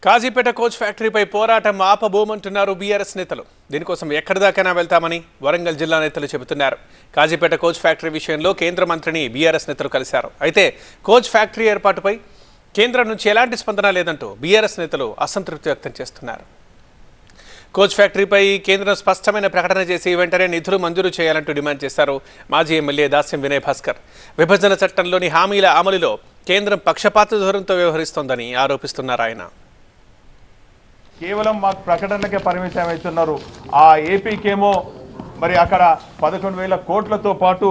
Kazipet coach ఫ్యాక్టరీపై పోరాటం ఆపబోమంటున్నారు BRS నేతలు. దీనికోసం ఎక్కడిదాకైనా వెళ్తామని వరంగల్ జిల్లా నేతలు చెబుతున్నారు. కాజీపేట కోచ్ ఫ్యాక్టరీ విషయంలో కేంద్ర మంత్రిని బీఆర్ఎస్ నేతలు కలిశారు. అయితే కోచ్ ఫ్యాక్టరీ ఏర్పాటుపై కేంద్రం నుంచి ఎలాంటి స్పందన లేదంటూ బీఆర్ఎస్ నేతలు అసంతృప్తి వ్యక్తం చేస్తున్నారు. కోచ్ ఫ్యాక్టరీపై కేంద్రం స్పష్టమైన ప్రకటన చేసి వెంటనే నిధులు మంజూరు చేయాలంటూ డిమాండ్ చేశారు మాజీ ఎమ్మెల్యే దాస్యం వినయ్ భాస్కర్. విభజన చట్టంలోని హామీల అమలులో కేంద్రం పక్షపాత ధోరణితో వ్యవహరిస్తోందని ఆరోపిస్తున్నారు ఆయన. కేవలం మాకు ప్రకటనలకే పరిమితం అవుతున్నారు. ఆ ఏపీకేమో మరి అక్కడ 11,000 కోట్లతో పాటు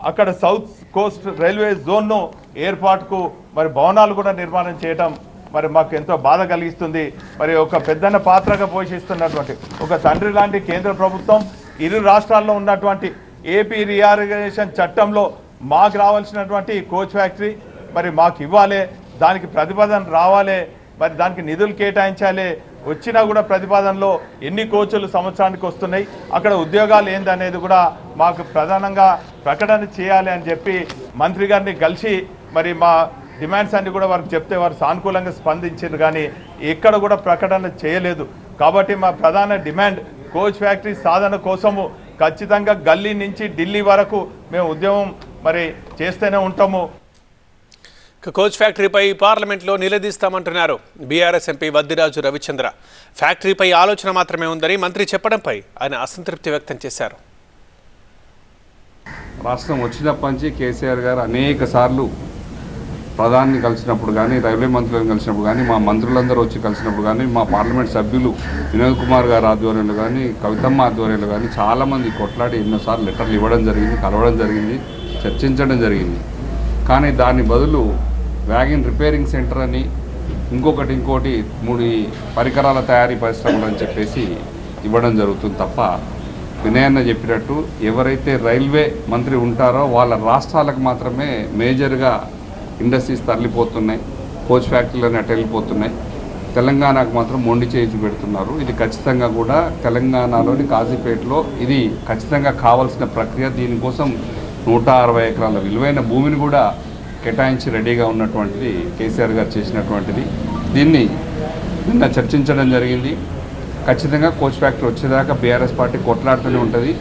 అక్కడ సౌత్ కోస్ట్ రైల్వే జోన్ను ఏర్పాటుకు మరి భవనాలు కూడా నిర్మాణం చేయటం మరి మాకు ఎంతో బాధ కలిగిస్తుంది. మరి ఒక పెద్దన్న పాత్రగా పోషిస్తున్నటువంటి ఒక తండ్రి లాంటి కేంద్ర ప్రభుత్వం ఇరు రాష్ట్రాల్లో ఉన్నటువంటి ఏపీ రీఆర్గనైజేషన్ చట్టంలో మాకు రావాల్సినటువంటి కోచ్ ఫ్యాక్టరీ మరి మాకు ఇవ్వాలి, దానికి ప్రతిపాదన రావాలి, మరి దానికి నిధులు కేటాయించాలి. వచ్చినా కూడా ప్రతిపాదనలో ఎన్ని కోచ్లు సంవత్సరానికి వస్తున్నాయి, అక్కడ ఉద్యోగాలు ఏందనేది కూడా మాకు ప్రధానంగా ప్రకటన చేయాలి అని చెప్పి మంత్రి గారిని కలిసి మరి మా డిమాండ్స్ అన్ని కూడా వారికి చెప్తే వారు సానుకూలంగా స్పందించారు, కానీ ఎక్కడ కూడా ప్రకటన చేయలేదు. కాబట్టి మా ప్రధాన డిమాండ్ కోచ్ ఫ్యాక్టరీ సాధన కోసము ఖచ్చితంగా గల్లీ నుంచి ఢిల్లీ వరకు మేము ఉద్యమం మరి చేస్తూనే ఉంటాము. కోచ్ ఫ్యాక్టరీపై పార్లమెంట్లో నిలదీస్తామంటున్నారు బీఆర్ఎస్ ఎంపీ వద్దిరాజు రవిచంద్ర. ఫ్యాక్టరీపై ఆలోచన మాత్రమే ఉందని మంత్రి చెప్పడంపై ఆయన అసంతృప్తి వ్యక్తం చేశారు. రాష్ట్రం వచ్చినప్పటి నుంచి కేసీఆర్ గారు అనేక సార్లు ప్రధాని కలిసినప్పుడు కానీ, రైల్వే మంత్రులను కలిసినప్పుడు కానీ, మా మంత్రులందరూ వచ్చి కలిసినప్పుడు కానీ, మా పార్లమెంట్ సభ్యులు వినోద్ కుమార్ గారు ఆధ్వర్యంలో కానీ, కవితమ్మ ఆధ్వర్యంలో కానీ చాలామంది కొట్లాడి ఎన్నోసార్లు లెటర్లు ఇవ్వడం జరిగింది, కలవడం జరిగింది, చర్చించడం జరిగింది. కానీ దాని బదులు వ్యాగన్ రిపేరింగ్ సెంటర్ అని ఇంకోటి 3 పరికరాల తయారీ పరిశ్రమలు అని చెప్పేసి ఇవ్వడం జరుగుతుంది తప్ప, వినయన్న చెప్పినట్టు ఎవరైతే రైల్వే మంత్రి ఉంటారో వాళ్ళ రాష్ట్రాలకు మాత్రమే మేజర్గా ఇండస్ట్రీస్ తరలిపోతున్నాయి, కోచ్ ఫ్యాక్టరీలను అటు వెళ్ళిపోతున్నాయి. తెలంగాణకు మాత్రం మొండి చేయించి పెడుతున్నారు. ఇది ఖచ్చితంగా కూడా తెలంగాణలోని కాజీపేటలో ఇది ఖచ్చితంగా కావాల్సిన ప్రక్రియ. దీనికోసం 160 ఎకరాల విలువైన భూమిని కూడా కేటాయించి రెడీగా ఉన్నటువంటిది కేసీఆర్ గారు చేసినటువంటిది. దీన్ని నిన్న చర్చించడం జరిగింది. ఖచ్చితంగా కోచ్ ఫ్యాక్టరీ వచ్చేదాకా బీఆర్ఎస్ పార్టీ కొట్లాడుతూనే ఉంటుంది.